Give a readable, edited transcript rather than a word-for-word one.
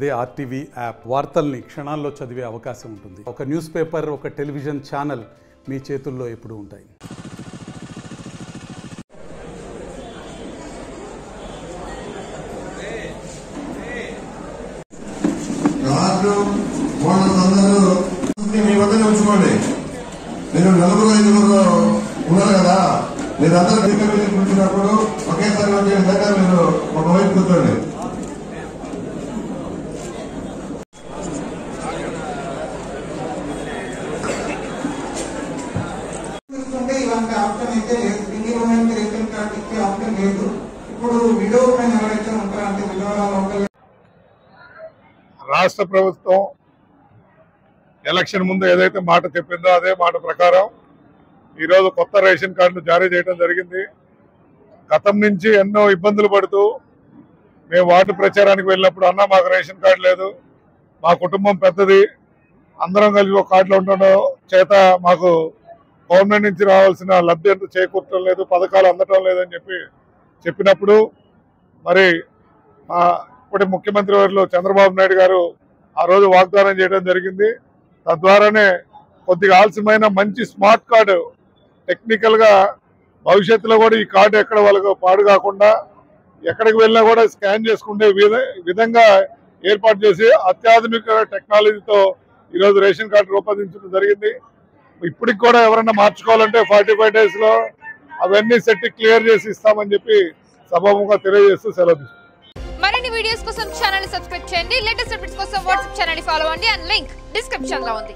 అదే RTV app వార్తల్ని క్షణాల్లో చదివే అవకాశం ఉంటుంది. ఒక న్యూస్ పేపర్, ఒక టెలివిజన్ ఛానల్ మీ చేతుల్లో ఎప్పుడూ ఉంటాయి. మీ వద్దనే ఉంచుకోండి. మీరు 4-5 ఉన్నారు కదా, మీరందరూ దిగ్గర మీద కూర్చున్నప్పుడు ఒకేసారి వచ్చే విధంగా మీరు ఒకవైపు కూర్చోండి. ఇలాంటి ఆప్షన్ అయితే లేదు. సింగిల్ ఉమెన్ రేషన్ కార్డు ఇచ్చే ఆప్షన్ లేదు. ఇప్పుడు విడో ఉమెన్ ఎవరైతే ఉంటారో అంటే విడోల లోకల్ రాష్ట్ర ప్రభుత్వం ఎలక్షన్ ముందు ఏదైతే మాట చెప్పిందో అదే మాట ప్రకారం ఈరోజు కొత్త రేషన్ కార్డులు జారీ చేయడం జరిగింది. గతం నుంచి ఎన్నో ఇబ్బందులు పడుతూ మేము వార్డు ప్రచారానికి వెళ్ళినప్పుడు అన్న మాకు రేషన్ కార్డు లేదు, మా కుటుంబం పెద్దది, అందరం కలిసి ఒక కార్డులో ఉండడం చేత మాకు గవర్నమెంట్ నుంచి రావాల్సిన లబ్ధి అంతా చేకూర్చడం లేదు, పథకాలు అందటం లేదని చెప్పినప్పుడు మరి ఇప్పటి ముఖ్యమంత్రి వర్యులు చంద్రబాబు నాయుడు గారు ఆ రోజు వాగ్దానం చేయడం జరిగింది. తద్వారానే కొద్దిగా ఆలస్యమైన మంచి స్మార్ట్ కార్డు టెక్నికల్గా భవిష్యత్తులో కూడా ఈ కార్డు ఎక్కడ వాళ్ళకు పాడు కాకుండా ఎక్కడికి వెళ్ళినా కూడా స్కాన్ చేసుకునే విధంగా ఏర్పాటు చేసి అత్యాధునిక టెక్నాలజీతో ఈరోజు రేషన్ కార్డు రూపొందించడం జరిగింది. ఇప్పటికి కూడా ఎవరైనా మార్చుకోవాలంటే 45 daysలో అవన్నీ సెట్ క్లియర్ చేసి ఇస్తామని చెప్పి సభాముఖంగా తెలియజేస్తూ సెలవు. మరిన్ని వీడియోస్ కోసం ఛానల్ ని సబ్స్క్రైబ్ చేయండి. లేటెస్ట్ అప్డేట్స్ కోసం వాట్సాప్ ఛానల్ ని ఫాలో అవ్వండి. అండ్ లింక్ డిస్క్రిప్షన్ లో ఉంది.